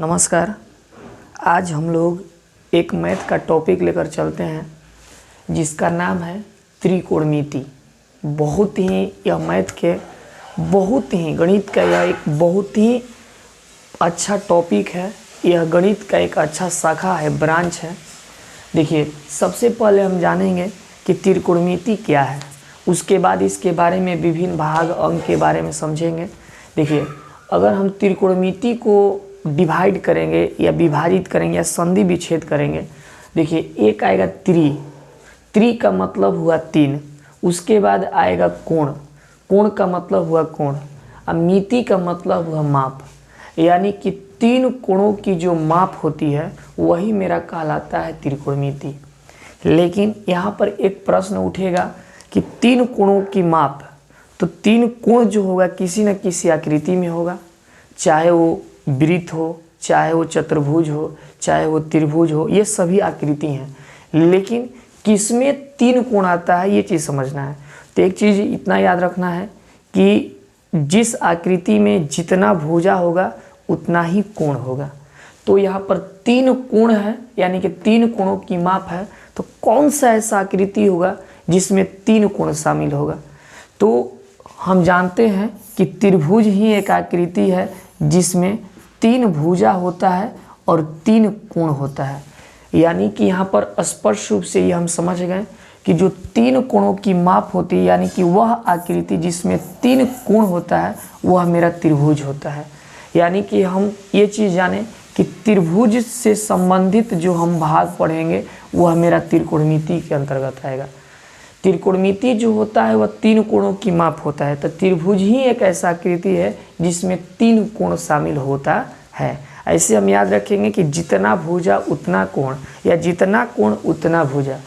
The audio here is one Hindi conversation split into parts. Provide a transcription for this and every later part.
नमस्कार। आज हम लोग एक मैथ का टॉपिक लेकर चलते हैं जिसका नाम है त्रिकोणमिति। बहुत ही यह मैथ के बहुत ही गणित का यह एक बहुत ही अच्छा टॉपिक है। यह गणित का एक अच्छा शाखा है, ब्रांच है। देखिए, सबसे पहले हम जानेंगे कि त्रिकोणमिति क्या है, उसके बाद इसके बारे में विभिन्न भाग अंक के बारे में समझेंगे। देखिए, अगर हम त्रिकोणमिति को डिवाइड करेंगे या विभाजित करेंगे या संधि विच्छेद करेंगे, देखिए एक आएगा त्रि का मतलब हुआ तीन, उसके बाद आएगा कोण का मतलब हुआ कोण, और मिति का मतलब हुआ माप। यानी कि तीन कोणों की जो माप होती है वही मेरा कहलाता है त्रिकोणमिति। लेकिन यहाँ पर एक प्रश्न उठेगा कि तीन कोणों की माप, तो तीन कोण जो होगा किसी न किसी आकृति में होगा, चाहे वो वृत्त हो, चाहे वो चतुर्भुज हो, चाहे वो त्रिभुज हो, ये सभी आकृति हैं। लेकिन किसमें तीन कोण आता है ये चीज़ समझना है। तो एक चीज़ इतना याद रखना है कि जिस आकृति में जितना भुजा होगा उतना ही कोण होगा। तो यहाँ पर तीन कोण है, यानी कि तीन कोणों की माप है, तो कौन सा ऐसा आकृति होगा जिसमें तीन कोण शामिल होगा। तो हम जानते हैं कि त्रिभुज ही एक आकृति है जिसमें तीन भुजा होता है और तीन कोण होता है। यानी कि यहाँ पर स्पष्ट रूप से ये हम समझ गए कि जो तीन कोणों की माप होती है, यानी कि वह आकृति जिसमें तीन कोण होता है वह मेरा त्रिभुज होता है। यानी कि हम ये चीज़ जाने कि त्रिभुज से संबंधित जो हम भाग पढ़ेंगे वह मेरा त्रिकोणमिति के अंतर्गत आएगा। त्रिकोणमिति जो होता है वह तीन कोणों की माप होता है। तो त्रिभुज ही एक ऐसा आकृति है जिसमें तीन कोण शामिल होता है। ऐसे हम याद रखेंगे कि जितना भुजा उतना कोण, या जितना कोण उतना भुजा।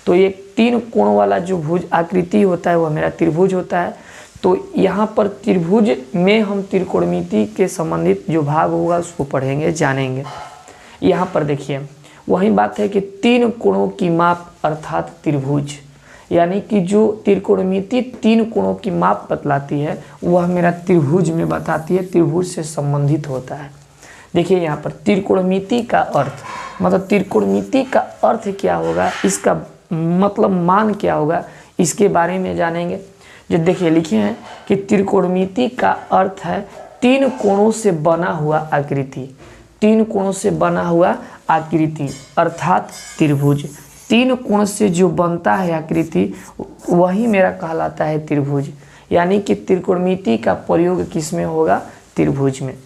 तो एक तीन कोण वाला जो भुज आकृति होता है वह मेरा त्रिभुज होता है। तो यहाँ पर त्रिभुज में हम त्रिकोणमिति के संबंधित जो भाग होगा उसको पढ़ेंगे, जानेंगे। यहाँ पर देखिए वही बात है कि तीन कोणों की माप अर्थात त्रिभुज, यानी कि जो त्रिकोणमिति तीन कोणों की माप बतलाती है वह मेरा त्रिभुज में बताती है, त्रिभुज से संबंधित होता है। देखिए यहाँ पर त्रिकोणमिति का अर्थ, मतलब त्रिकोणमिति का अर्थ क्या होगा, इसका मतलब मान क्या होगा, इसके बारे में जानेंगे। जो देखिए लिखे हैं कि त्रिकोणमिति का अर्थ है तीन कोणों से बना हुआ आकृति। तीन कोणों से बना हुआ आकृति अर्थात त्रिभुज। तीन कोण से जो बनता है आकृति वही मेरा कहलाता है त्रिभुज। यानी कि त्रिकोणमिति का प्रयोग किस में होगा, त्रिभुज में।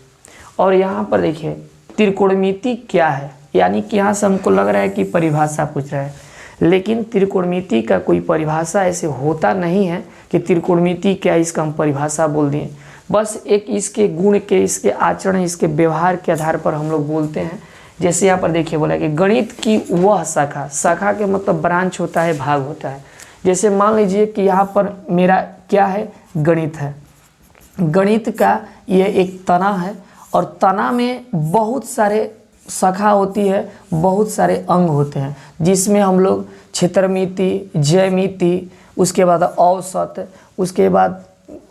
और यहाँ पर देखिए त्रिकोणमिति क्या है, यानी कि यहाँ से हमको लग रहा है कि परिभाषा पूछ रहा है, लेकिन त्रिकोणमिति का कोई परिभाषा ऐसे होता नहीं है कि त्रिकोणमिति क्या, इसका हम परिभाषा बोल दिए। बस एक इसके गुण के, इसके आचरण, इसके व्यवहार के आधार पर हम लोग बोलते हैं। जैसे यहाँ पर देखिए बोला कि गणित की वह शाखा, शाखा के मतलब ब्रांच होता है, भाग होता है। जैसे मान लीजिए कि यहाँ पर मेरा क्या है, गणित है। गणित का ये एक तना है और तना में बहुत सारे शाखा होती है, बहुत सारे अंग होते हैं, जिसमें हम लोग क्षेत्रमिति, ज्यामिति, उसके बाद औसत, उसके बाद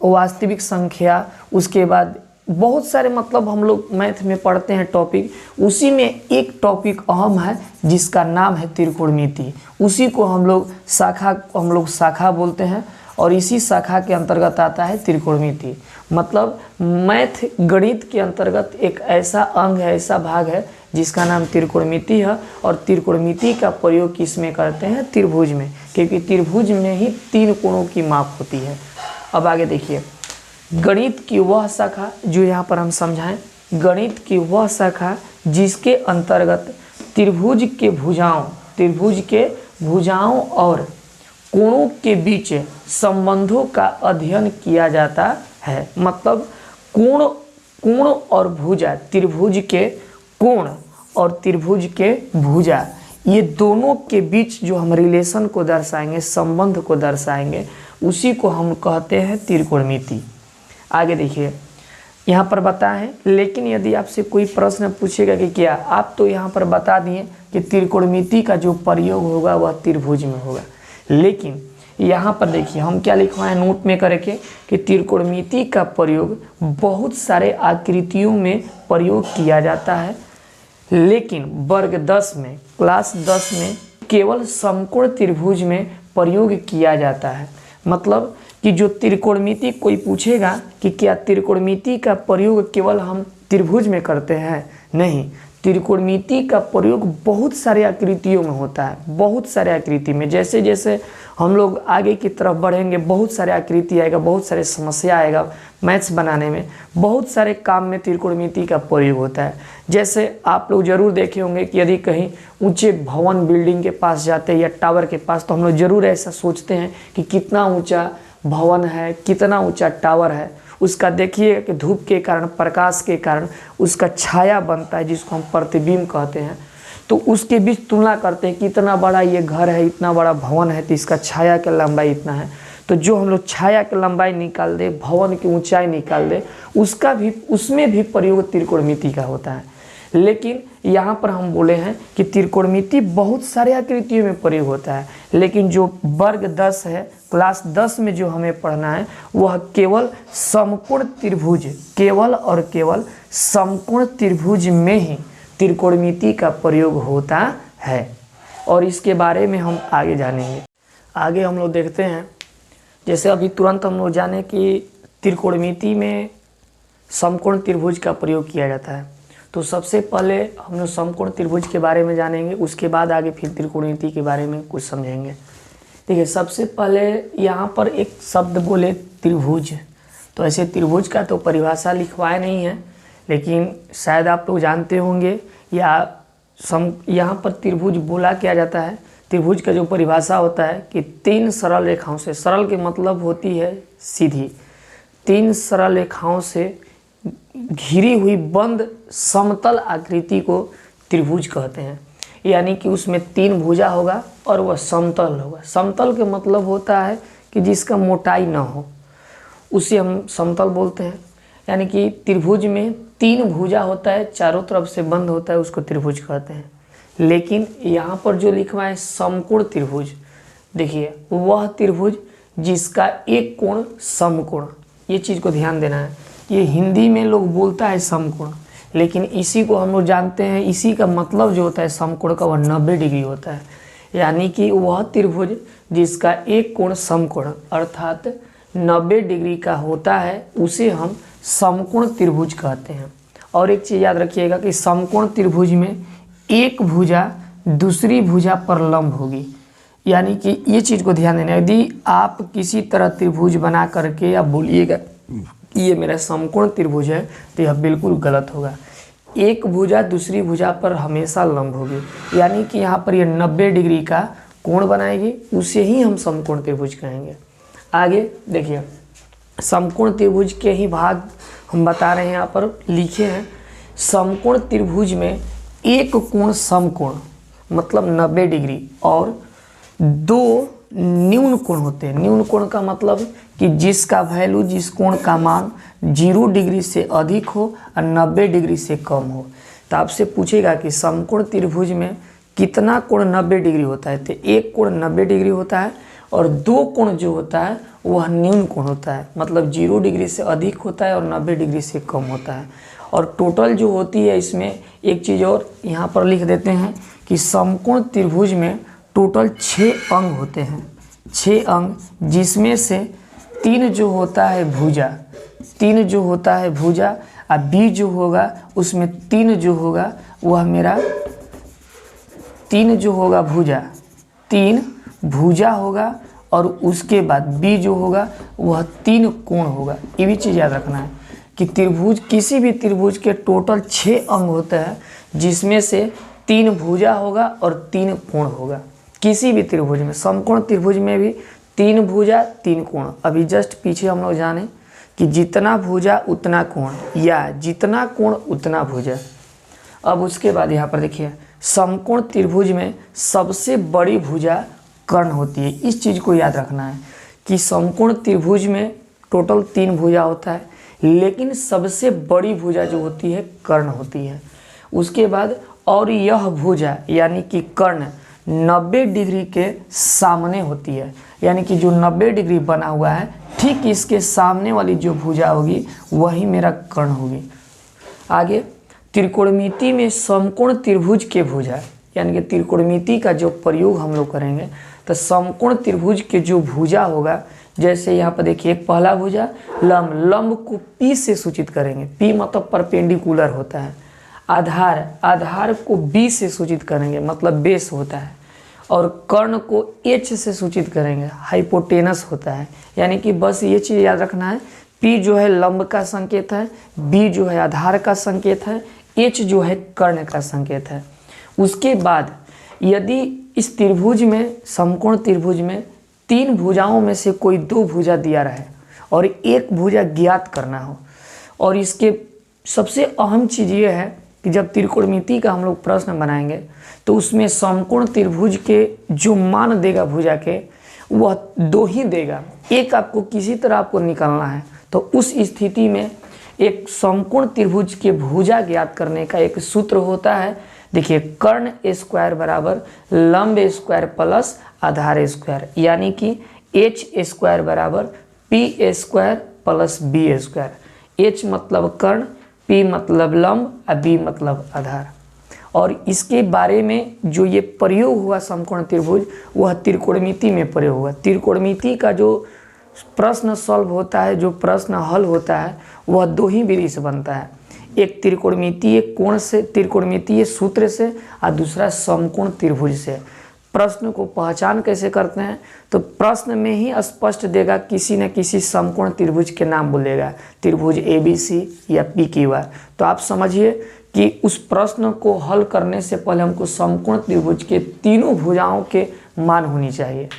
वास्तविक संख्या, उसके बाद बहुत सारे मतलब हम लोग मैथ में पढ़ते हैं टॉपिक। उसी में एक टॉपिक अहम है जिसका नाम है त्रिकोणमिति। उसी को हम लोग शाखा बोलते हैं और इसी शाखा के अंतर्गत आता है त्रिकोणमिति। मतलब मैथ गणित के अंतर्गत एक ऐसा अंग है, ऐसा भाग है जिसका नाम त्रिकोणमिति है। और त्रिकोणमिति का प्रयोग किस में करते हैं, त्रिभुज में, क्योंकि त्रिभुज में ही तीन कोणों की माप होती है। अब आगे देखिए, गणित की वह शाखा जो यहाँ पर हम समझाएं, गणित की वह शाखा जिसके अंतर्गत त्रिभुज के भुजाओं और कोणों के बीच संबंधों का अध्ययन किया जाता है। मतलब कोण और भुजा, त्रिभुज के कोण और त्रिभुज के भुजा, ये दोनों के बीच जो हम रिलेशन को दर्शाएंगे, संबंध को दर्शाएंगे, उसी को हम कहते हैं त्रिकोणमिति। आगे देखिए यहाँ पर बताएं, लेकिन यदि आपसे कोई प्रश्न पूछेगा कि क्या, आप तो यहाँ पर बता दिए कि त्रिकोणमिति का जो प्रयोग होगा वह त्रिभुज में होगा। लेकिन यहाँ पर देखिए हम क्या लिखवाएं नोट में करके कि त्रिकोणमिति का प्रयोग बहुत सारे आकृतियों में प्रयोग किया जाता है। लेकिन वर्ग 10 में, क्लास 10 में केवल समकोण त्रिभुज में प्रयोग किया जाता है। मतलब कि जो त्रिकोणमिति कोई पूछेगा कि क्या त्रिकोणमिति का प्रयोग केवल हम त्रिभुज में करते हैं, नहीं, त्रिकोणमिति का प्रयोग बहुत सारे आकृतियों में होता है, बहुत सारे आकृति में। जैसे जैसे हम लोग आगे की तरफ बढ़ेंगे बहुत सारे आकृति आएगा, बहुत सारे समस्या आएगा मैथ्स बनाने में, बहुत सारे काम में त्रिकोणमिति का प्रयोग होता है। जैसे आप लोग जरूर देखे होंगे कि यदि कहीं ऊंचे भवन बिल्डिंग के पास जाते हैं या टावर के पास, तो हम लोग जरूर ऐसा सोचते हैं कि कितना ऊंचा भवन है, कितना ऊंचा टावर है। उसका देखिए कि धूप के कारण, प्रकाश के कारण उसका छाया बनता है, जिसको हम प्रतिबिंब कहते हैं। तो उसके बीच तुलना करते हैं कि इतना बड़ा ये घर है, इतना बड़ा भवन है, तो इसका छाया की लंबाई इतना है। तो जो हम लोग छाया की लंबाई निकाल दे, भवन की ऊंचाई निकाल दे, उसका भी, उसमें भी प्रयोग त्रिकोणमिति का होता है। लेकिन यहाँ पर हम बोले हैं कि त्रिकोणमिति बहुत सारे आकृतियों में प्रयोग होता है, लेकिन जो वर्ग 10 है, क्लास 10 में जो हमें पढ़ना है वह केवल समकोण त्रिभुज, केवल और केवल समकोण त्रिभुज में ही त्रिकोणमिति का प्रयोग होता है। और इसके बारे में हम आगे जानेंगे। आगे हम लोग देखते हैं, जैसे अभी तुरंत हम लोग जाने कि त्रिकोणमिति में समकोण त्रिभुज का प्रयोग किया जाता है। तो सबसे पहले हम लोग समकोण त्रिभुज के बारे में जानेंगे, उसके बाद आगे फिर त्रिकोणमिति के बारे में कुछ समझेंगे। देखिए, सबसे पहले यहाँ पर एक शब्द बोले त्रिभुज। तो ऐसे त्रिभुज का तो परिभाषा लिखवाया नहीं है, लेकिन शायद आप लोग जानते होंगे, या यहाँ पर त्रिभुज बोला क्या जाता है। त्रिभुज का जो परिभाषा होता है कि 3 सरल रेखाओं से, सरल के मतलब होती है सीधी, 3 सरल रेखाओं से घिरी हुई बंद समतल आकृति को त्रिभुज कहते हैं। यानी कि उसमें 3 भुजा होगा और वह समतल होगा। समतल के मतलब होता है कि जिसका मोटाई ना हो, उसे हम समतल बोलते हैं। यानी कि त्रिभुज में 3 भुजा होता है, चारों तरफ से बंद होता है, उसको त्रिभुज कहते हैं। लेकिन यहाँ पर जो लिखवा है समकोण त्रिभुज, देखिए वह त्रिभुज जिसका एक कोण समकोण, ये चीज़ को ध्यान देना है। ये हिंदी में लोग बोलता है समकोण, लेकिन इसी को हम लोग जानते हैं, इसी का मतलब जो होता है समकोण का, वह 90 डिग्री होता है। यानी कि वह त्रिभुज जिसका एक कोण समकोण अर्थात 90 डिग्री का होता है, उसे हम समकोण त्रिभुज कहते हैं। और एक चीज़ याद रखिएगा कि समकोण त्रिभुज में एक भुजा दूसरी भुजा पर लंब होगी। यानी कि ये चीज़ को ध्यान देना, यदि आप किसी तरह त्रिभुज बना करके या बोलिएगा कि ये मेरा समकोण त्रिभुज है, तो यह बिल्कुल गलत होगा। एक भुजा दूसरी भुजा पर हमेशा लंब होगी, यानी कि यहाँ पर ये 90 डिग्री का कोण बनाएगी, उसे ही हम समकोण त्रिभुज कहेंगे। आगे देखिए, समकोण त्रिभुज के ही भाग हम बता रहे हैं, यहाँ पर लिखे हैं। समकोण त्रिभुज में एक कोण समकोण मतलब 90 डिग्री और 2 न्यून कोण होते हैं। न्यून कोण का मतलब कि जिसका वैल्यू, जिस कोण का मान 0 डिग्री से अधिक हो और 90 डिग्री से कम हो। तो आपसे पूछेगा कि समकोण त्रिभुज में कितना कोण 90 डिग्री होता है, तो एक कोण 90 डिग्री होता है और 2 कोण जो होता है वह न्यून कोण होता है, मतलब 0 डिग्री से अधिक होता है और 90 डिग्री से कम होता है। और टोटल जो होती है, इसमें एक चीज़ और यहाँ पर लिख देते हैं कि समकोण त्रिभुज में टोटल 6 अंग होते हैं, 6 अंग, जिसमें से 3 जो होता है भुजा, 3 जो होता है भुजा, और बी जो होगा उसमें 3 जो होगा वह मेरा 3 जो होगा भुजा, 3 भुजा होगा, और उसके बाद बी जो होगा वह 3 कोण होगा। ये भी चीज़ याद रखना है कि त्रिभुज, किसी भी त्रिभुज के टोटल 6 अंग होते हैं, जिसमें से 3 भुजा होगा और 3 कोण होगा। किसी भी त्रिभुज में, समकोण त्रिभुज में भी 3 भुजा 3 कोण। अभी जस्ट पीछे हम लोग जाने कि जितना भुजा उतना कोण, या जितना कोण उतना भुजा। अब उसके बाद यहाँ पर देखिए, समकोण त्रिभुज में सबसे बड़ी भुजा कर्ण होती है। इस चीज़ को याद रखना है कि समकोण त्रिभुज में टोटल 3 भुजा होता है, लेकिन सबसे बड़ी भुजा जो होती है कर्ण होती है। उसके बाद और यह भुजा यानी कि कर्ण 90 डिग्री के सामने होती है। यानी कि जो 90 डिग्री बना हुआ है, ठीक इसके सामने वाली जो भुजा होगी वही मेरा कर्ण होगी। आगे त्रिकोणमिति में समकोण त्रिभुज के भुजा, यानी कि त्रिकोणमिति का जो प्रयोग हम लोग करेंगे तो समकोण त्रिभुज के जो भुजा होगा, जैसे यहाँ पर देखिए एक पहला भुजा लंब, लंब को P से सूचित करेंगे, P मतलब परपेंडिकुलर होता है। आधार, आधार को B से सूचित करेंगे, मतलब बेस होता है। और कर्ण को H से सूचित करेंगे, हाइपोटेनस होता है। यानी कि बस ये चीज़ याद रखना है, P जो है लंब का संकेत है, B जो है आधार का संकेत है, H जो है कर्ण का संकेत है। उसके बाद यदि इस त्रिभुज में, समकोण त्रिभुज में तीन भुजाओं में से कोई दो भुजा दिया रहे और एक भुजा ज्ञात करना हो, और इसके सबसे अहम चीज़ ये है कि जब त्रिकोणमिति का हम लोग प्रश्न बनाएंगे तो उसमें समकोण त्रिभुज के जो मान देगा भुजा के वह दो ही देगा, एक आपको किसी तरह आपको निकालना है। तो उस स्थिति में एक समकोण त्रिभुज के भुजा ज्ञात करने का एक सूत्र होता है। देखिए, कर्ण स्क्वायर बराबर लंब स्क्वायर प्लस आधार स्क्वायर, यानी कि एच स्क्वायर बराबर P square plus B square. H मतलब कर्ण, पी मतलब लंब और बी मतलब आधार। और इसके बारे में जो ये प्रयोग हुआ समकोण त्रिभुज, वह त्रिकोणमिति में प्रयोग हुआ। त्रिकोणमिति का जो प्रश्न सॉल्व होता है, जो प्रश्न हल होता है, वह दो ही विधि से बनता है, एक त्रिकोणमितीय कोण से, त्रिकोणमितीय सूत्र से, और दूसरा समकोण त्रिभुज से। प्रश्न को पहचान कैसे करते हैं, तो प्रश्न में ही स्पष्ट देगा, किसी न किसी समकोण त्रिभुज के नाम बोलेगा, त्रिभुज ABC या PQR। तो आप समझिए कि उस प्रश्न को हल करने से पहले हमको समकोण त्रिभुज के तीनों भुजाओं के मान होनी चाहिए।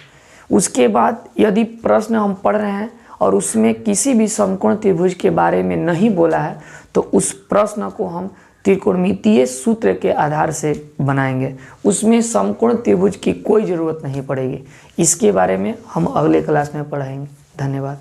उसके बाद यदि प्रश्न हम पढ़ रहे हैं और उसमें किसी भी समकोण त्रिभुज के बारे में नहीं बोला है, तो उस प्रश्न को हम त्रिकोणमितीय सूत्र के आधार से बनाएंगे, उसमें समकोण त्रिभुज की कोई ज़रूरत नहीं पड़ेगी। इसके बारे में हम अगले क्लास में पढ़ाएंगे। धन्यवाद।